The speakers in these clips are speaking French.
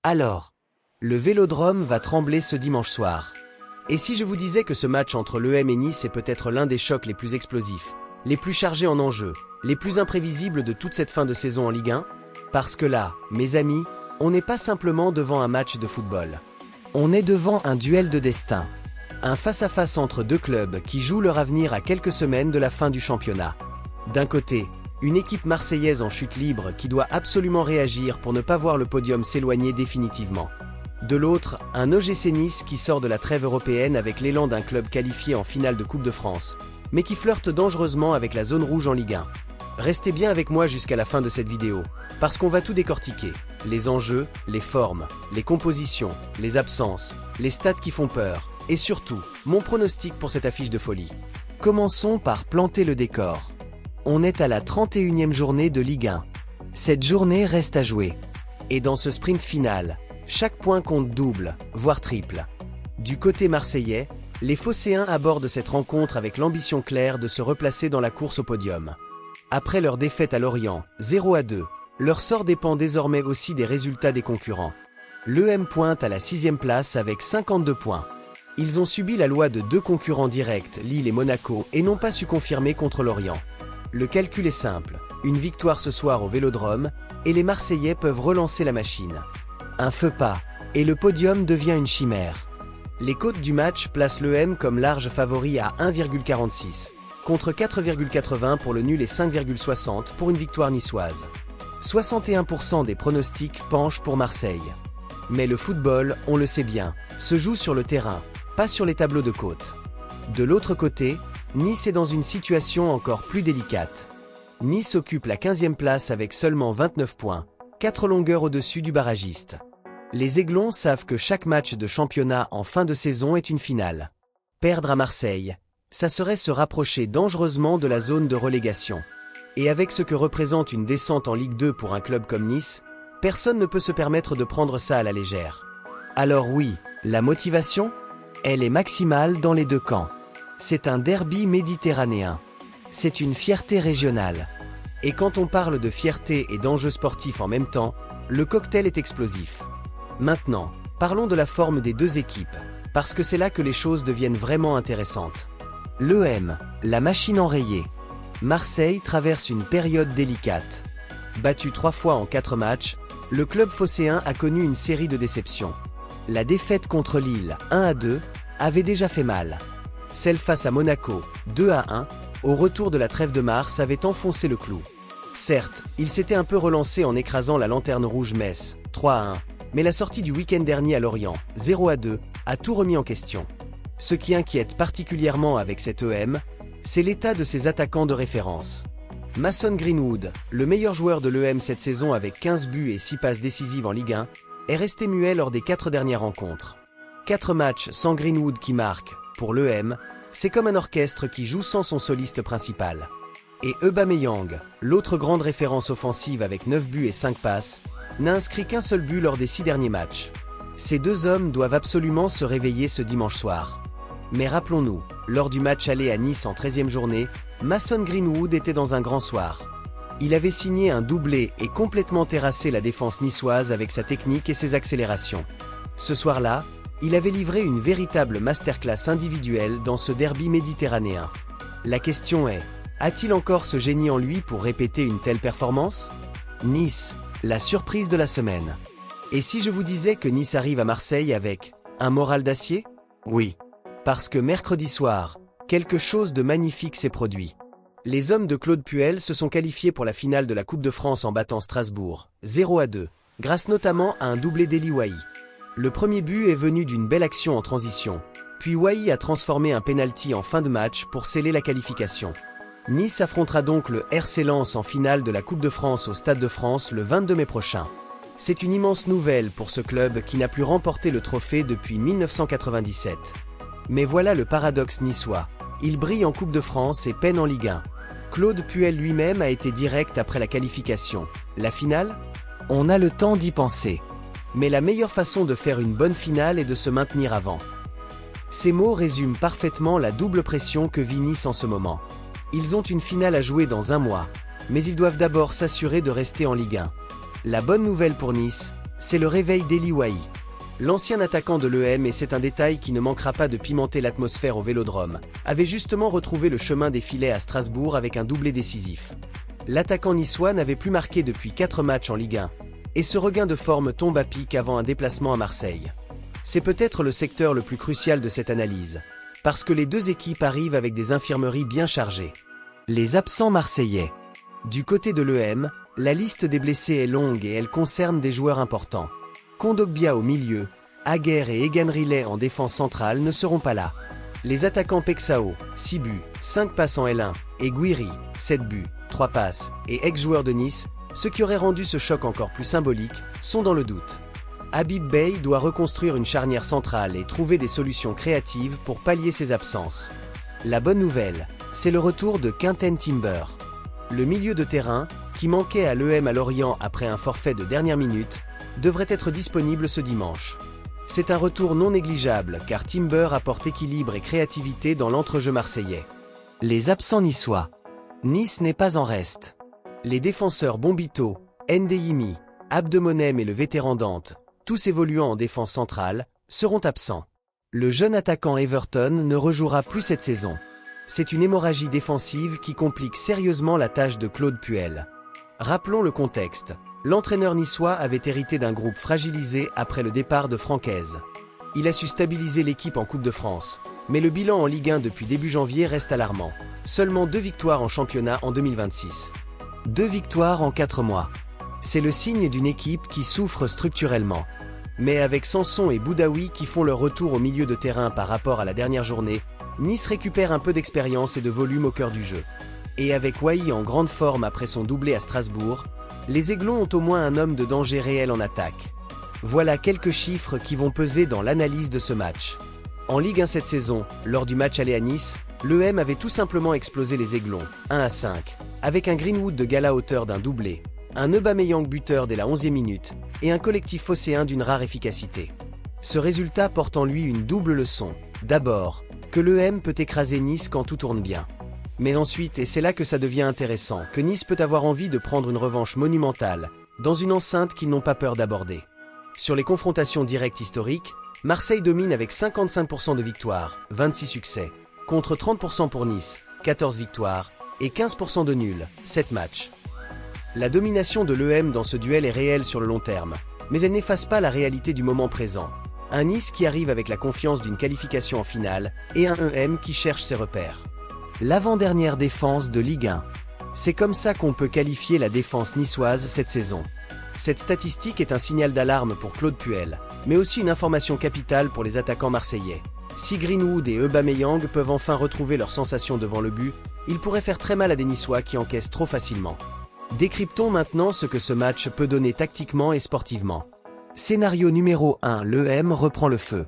Alors, le Vélodrome va trembler ce dimanche soir. Et si je vous disais que ce match entre l'EM et Nice est peut-être l'un des chocs les plus explosifs, les plus chargés en enjeux, les plus imprévisibles de toute cette fin de saison en Ligue 1? Parce que là, mes amis, on n'est pas simplement devant un match de football. On est devant un duel de destin. Un face-à-face entre deux clubs qui jouent leur avenir à quelques semaines de la fin du championnat. D'un côté, une équipe marseillaise en chute libre qui doit absolument réagir pour ne pas voir le podium s'éloigner définitivement. De l'autre, un OGC Nice qui sort de la trêve européenne avec l'élan d'un club qualifié en finale de Coupe de France, mais qui flirte dangereusement avec la zone rouge en Ligue 1. Restez bien avec moi jusqu'à la fin de cette vidéo, parce qu'on va tout décortiquer. Les enjeux, les formes, les compositions, les absences, les stats qui font peur, et surtout, mon pronostic pour cette affiche de folie. Commençons par planter le décor. On est à la 31e journée de Ligue 1. Cette journée reste à jouer. Et dans ce sprint final, chaque point compte double, voire triple. Du côté marseillais, les Phocéens abordent cette rencontre avec l'ambition claire de se replacer dans la course au podium. Après leur défaite à Lorient, 0-2, leur sort dépend désormais aussi des résultats des concurrents. L'EM pointe à la 6e place avec 52 points. Ils ont subi la loi de deux concurrents directs, Lille et Monaco, et n'ont pas su confirmer contre Lorient. Le calcul est simple, une victoire ce soir au Vélodrome, et les Marseillais peuvent relancer la machine. Un feu pas, et le podium devient une chimère. Les cotes du match placent l'EM comme large favori à 1,46, contre 4,80 pour le nul et 5,60 pour une victoire niçoise. 61% des pronostics penchent pour Marseille. Mais le football, on le sait bien, se joue sur le terrain, pas sur les tableaux de côte. De l'autre côté, Nice est dans une situation encore plus délicate. Nice occupe la 15e place avec seulement 29 points, 4 longueurs au-dessus du barragiste. Les Aiglons savent que chaque match de championnat en fin de saison est une finale. Perdre à Marseille, ça serait se rapprocher dangereusement de la zone de relégation. Et avec ce que représente une descente en Ligue 2 pour un club comme Nice, personne ne peut se permettre de prendre ça à la légère. Alors oui, la motivation? Elle est maximale dans les deux camps. C'est un derby méditerranéen. C'est une fierté régionale. Et quand on parle de fierté et d'enjeux sportifs en même temps, le cocktail est explosif. Maintenant, parlons de la forme des deux équipes, parce que c'est là que les choses deviennent vraiment intéressantes. L'EM, la machine enrayée. Marseille traverse une période délicate. Battu 3 fois en 4 matchs, le club phocéen a connu une série de déceptions. La défaite contre Lille, 1-2, avait déjà fait mal. Celle face à Monaco, 2-1, au retour de la trêve de mars avait enfoncé le clou. Certes, il s'était un peu relancé en écrasant la lanterne rouge Metz, 3-1, mais la sortie du week-end dernier à Lorient, 0-2, a tout remis en question. Ce qui inquiète particulièrement avec cet EM, c'est l'état de ses attaquants de référence. Mason Greenwood, le meilleur joueur de l'EM cette saison avec 15 buts et 6 passes décisives en Ligue 1, est resté muet lors des 4 dernières rencontres. 4 matchs sans Greenwood qui marque, pour l'EM, c'est comme un orchestre qui joue sans son soliste principal. Et Aubameyang, l'autre grande référence offensive avec 9 buts et 5 passes, n'a inscrit qu'un seul but lors des 6 derniers matchs. Ces deux hommes doivent absolument se réveiller ce dimanche soir. Mais rappelons-nous, lors du match aller à Nice en 13e journée, Mason Greenwood était dans un grand soir. Il avait signé un doublé et complètement terrassé la défense niçoise avec sa technique et ses accélérations. Ce soir-là, il avait livré une véritable masterclass individuelle dans ce derby méditerranéen. La question est, a-t-il encore ce génie en lui pour répéter une telle performance? Nice, la surprise de la semaine. Et si je vous disais que Nice arrive à Marseille avec un moral d'acier? Oui. Parce que mercredi soir, quelque chose de magnifique s'est produit. Les hommes de Claude Puel se sont qualifiés pour la finale de la Coupe de France en battant Strasbourg, 0-2, grâce notamment à un doublé d'Eli Wahi. Le premier but est venu d'une belle action en transition, puis Wahi a transformé un pénalty en fin de match pour sceller la qualification. Nice affrontera donc le RC Lens en finale de la Coupe de France au Stade de France le 22 mai prochain. C'est une immense nouvelle pour ce club qui n'a plus remporté le trophée depuis 1997. Mais voilà le paradoxe niçois. Il brille en Coupe de France et peine en Ligue 1. Claude Puel lui-même a été direct après la qualification. La finale? On a le temps d'y penser. Mais la meilleure façon de faire une bonne finale est de se maintenir avant. Ces mots résument parfaitement la double pression que vit Nice en ce moment. Ils ont une finale à jouer dans un mois, mais ils doivent d'abord s'assurer de rester en Ligue 1. La bonne nouvelle pour Nice, c'est le réveil d'Eli Wahi. L'ancien attaquant de l'EM, et c'est un détail qui ne manquera pas de pimenter l'atmosphère au Vélodrome, avait justement retrouvé le chemin des filets à Strasbourg avec un doublé décisif. L'attaquant niçois n'avait plus marqué depuis 4 matchs en Ligue 1, et ce regain de forme tombe à pic avant un déplacement à Marseille. C'est peut-être le secteur le plus crucial de cette analyse, parce que les deux équipes arrivent avec des infirmeries bien chargées. Les absents marseillais. Du côté de l'EM, la liste des blessés est longue et elle concerne des joueurs importants. Kondogbia au milieu, Aguerre et Egan Riley en défense centrale ne seront pas là. Les attaquants Pexao, 6 buts, 5 passes en L1, et Guiri, 7 buts, 3 passes, et ex-joueur de Nice, ce qui aurait rendu ce choc encore plus symbolique, sont dans le doute. Habib Beye doit reconstruire une charnière centrale et trouver des solutions créatives pour pallier ses absences. La bonne nouvelle, c'est le retour de Quentin Timber. Le milieu de terrain, qui manquait à l'EM à Lorient après un forfait de dernière minute, devrait être disponible ce dimanche. C'est un retour non négligeable car Timber apporte équilibre et créativité dans l'entrejeu marseillais. Les absents niçois. Nice n'est pas en reste. Les défenseurs Bombito, Ndeyimi, Abdemonem et le vétéran Dante, tous évoluant en défense centrale, seront absents. Le jeune attaquant Everton ne rejouera plus cette saison. C'est une hémorragie défensive qui complique sérieusement la tâche de Claude Puel. Rappelons le contexte. L'entraîneur niçois avait hérité d'un groupe fragilisé après le départ de Francaise. Il a su stabiliser l'équipe en Coupe de France, mais le bilan en Ligue 1 depuis début janvier reste alarmant. Seulement 2 victoires en championnat en 2026. 2 victoires en 4 mois. C'est le signe d'une équipe qui souffre structurellement. Mais avec Sanson et Boudaoui qui font leur retour au milieu de terrain par rapport à la dernière journée, Nice récupère un peu d'expérience et de volume au cœur du jeu. Et avec Wahi en grande forme après son doublé à Strasbourg, les Aiglons ont au moins un homme de danger réel en attaque. Voilà quelques chiffres qui vont peser dans l'analyse de ce match. En Ligue 1 cette saison, lors du match aller à Nice, l'EM avait tout simplement explosé les Aiglons, 1-5, avec un Greenwood de gala hauteur d'un doublé, un Aubameyang buteur dès la 11e minute, et un collectif phocéen d'une rare efficacité. Ce résultat porte en lui une double leçon. D'abord, que l'EM peut écraser Nice quand tout tourne bien. Mais ensuite, et c'est là que ça devient intéressant, que Nice peut avoir envie de prendre une revanche monumentale, dans une enceinte qu'ils n'ont pas peur d'aborder. Sur les confrontations directes historiques, Marseille domine avec 55% de victoires, 26 succès, contre 30% pour Nice, 14 victoires, et 15% de nuls, 7 matchs. La domination de l'EM dans ce duel est réelle sur le long terme, mais elle n'efface pas la réalité du moment présent. Un Nice qui arrive avec la confiance d'une qualification en finale, et un EM qui cherche ses repères. L'avant-dernière défense de Ligue 1. C'est comme ça qu'on peut qualifier la défense niçoise cette saison. Cette statistique est un signal d'alarme pour Claude Puel, mais aussi une information capitale pour les attaquants marseillais. Si Greenwood et Aubameyang peuvent enfin retrouver leur sensation devant le but, ils pourraient faire très mal à des Niçois qui encaissent trop facilement. Décryptons maintenant ce que ce match peut donner tactiquement et sportivement. Scénario numéro 1, l'EM reprend le feu.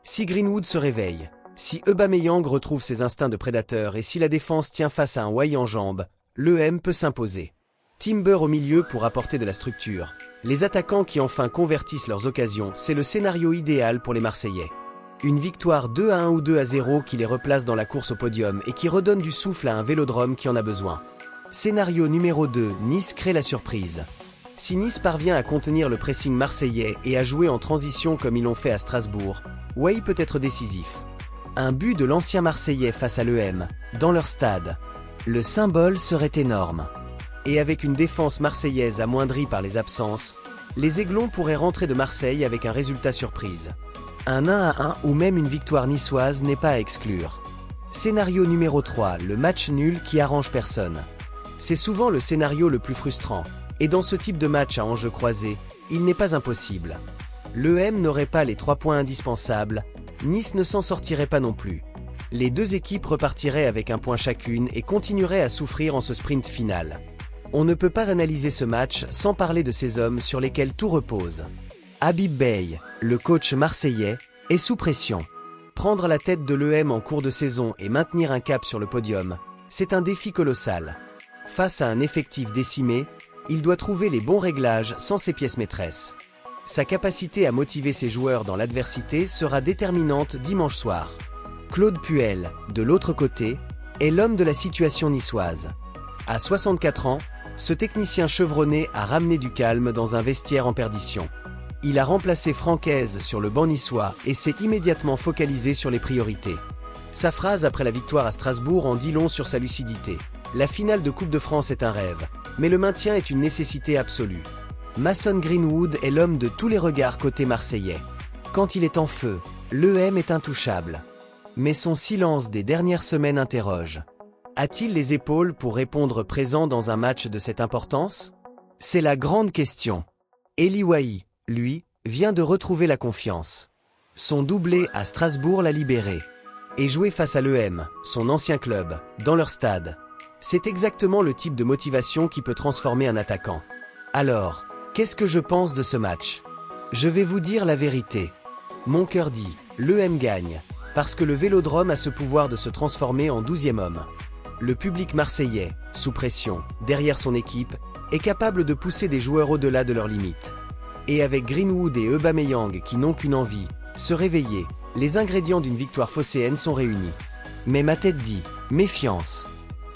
Si Greenwood se réveille, si Aubameyang retrouve ses instincts de prédateur et si la défense tient face à un Wahi en jambes, l'EM peut s'imposer. Timber au milieu pour apporter de la structure. Les attaquants qui enfin convertissent leurs occasions, c'est le scénario idéal pour les Marseillais. Une victoire 2-1 ou 2-0 qui les replace dans la course au podium et qui redonne du souffle à un Vélodrome qui en a besoin. Scénario numéro 2, Nice crée la surprise. Si Nice parvient à contenir le pressing marseillais et à jouer en transition comme ils l'ont fait à Strasbourg, Wahi peut être décisif. Un but de l'ancien Marseillais face à l'EM, dans leur stade. Le symbole serait énorme. Et avec une défense marseillaise amoindrie par les absences, les Aiglons pourraient rentrer de Marseille avec un résultat surprise. Un 1-1 ou même une victoire niçoise n'est pas à exclure. Scénario numéro 3, le match nul qui arrange personne. C'est souvent le scénario le plus frustrant, et dans ce type de match à enjeux croisés, il n'est pas impossible. L'EM n'aurait pas les 3 points indispensables, Nice ne s'en sortirait pas non plus. Les deux équipes repartiraient avec un point chacune et continueraient à souffrir en ce sprint final. On ne peut pas analyser ce match sans parler de ces hommes sur lesquels tout repose. Habib Beye, le coach marseillais, est sous pression. Prendre la tête de l'EM en cours de saison et maintenir un cap sur le podium, c'est un défi colossal. Face à un effectif décimé, il doit trouver les bons réglages sans ses pièces maîtresses. Sa capacité à motiver ses joueurs dans l'adversité sera déterminante dimanche soir. Claude Puel, de l'autre côté, est l'homme de la situation niçoise. À 64 ans, ce technicien chevronné a ramené du calme dans un vestiaire en perdition. Il a remplacé Francaise sur le banc niçois et s'est immédiatement focalisé sur les priorités. Sa phrase après la victoire à Strasbourg en dit long sur sa lucidité. La finale de Coupe de France est un rêve, mais le maintien est une nécessité absolue. Mason Greenwood est l'homme de tous les regards côté marseillais. Quand il est en feu, l'EM est intouchable. Mais son silence des dernières semaines interroge. A-t-il les épaules pour répondre présent dans un match de cette importance? C'est la grande question. Eli Wahi, lui, vient de retrouver la confiance. Son doublé à Strasbourg l'a libéré. Et jouer face à l'EM, son ancien club, dans leur stade. C'est exactement le type de motivation qui peut transformer un attaquant. Alors, qu'est-ce que je pense de ce match? Je vais vous dire la vérité. Mon cœur dit, l'EM gagne, parce que le Vélodrome a ce pouvoir de se transformer en 12e homme. Le public marseillais, sous pression, derrière son équipe, est capable de pousser des joueurs au-delà de leurs limites. Et avec Greenwood et Aubameyang qui n'ont qu'une envie, se réveiller, les ingrédients d'une victoire phocéenne sont réunis. Mais ma tête dit, méfiance.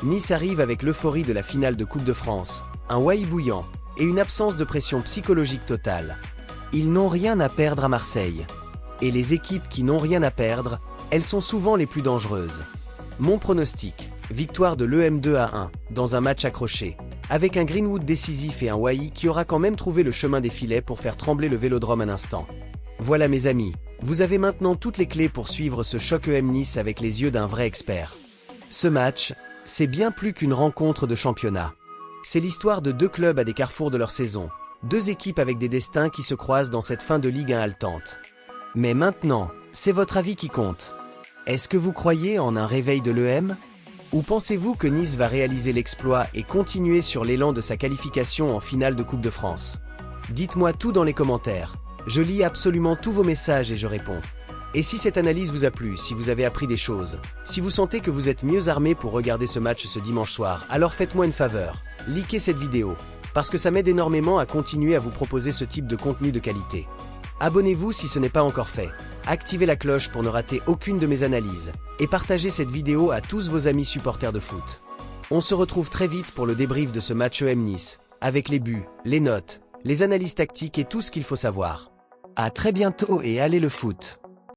Nice arrive avec l'euphorie de la finale de Coupe de France, un Wahi bouillant, et une absence de pression psychologique totale. Ils n'ont rien à perdre à Marseille. Et les équipes qui n'ont rien à perdre, elles sont souvent les plus dangereuses. Mon pronostic, victoire de l'EM 2-1, dans un match accroché, avec un Greenwood décisif et un Wahi qui aura quand même trouvé le chemin des filets pour faire trembler le Vélodrome un instant. Voilà mes amis, vous avez maintenant toutes les clés pour suivre ce choc EM Nice avec les yeux d'un vrai expert. Ce match, c'est bien plus qu'une rencontre de championnat. C'est l'histoire de deux clubs à des carrefours de leur saison, deux équipes avec des destins qui se croisent dans cette fin de Ligue 1 haletante. Mais maintenant, c'est votre avis qui compte. Est-ce que vous croyez en un réveil de l'EM? Ou pensez-vous que Nice va réaliser l'exploit et continuer sur l'élan de sa qualification en finale de Coupe de France? Dites-moi tout dans les commentaires. Je lis absolument tous vos messages et je réponds. Et si cette analyse vous a plu, si vous avez appris des choses, si vous sentez que vous êtes mieux armé pour regarder ce match ce dimanche soir, alors faites-moi une faveur, likez cette vidéo, parce que ça m'aide énormément à continuer à vous proposer ce type de contenu de qualité. Abonnez-vous si ce n'est pas encore fait, activez la cloche pour ne rater aucune de mes analyses, et partagez cette vidéo à tous vos amis supporters de foot. On se retrouve très vite pour le débrief de ce match EM Nice, avec les buts, les notes, les analyses tactiques et tout ce qu'il faut savoir. À très bientôt et allez le foot!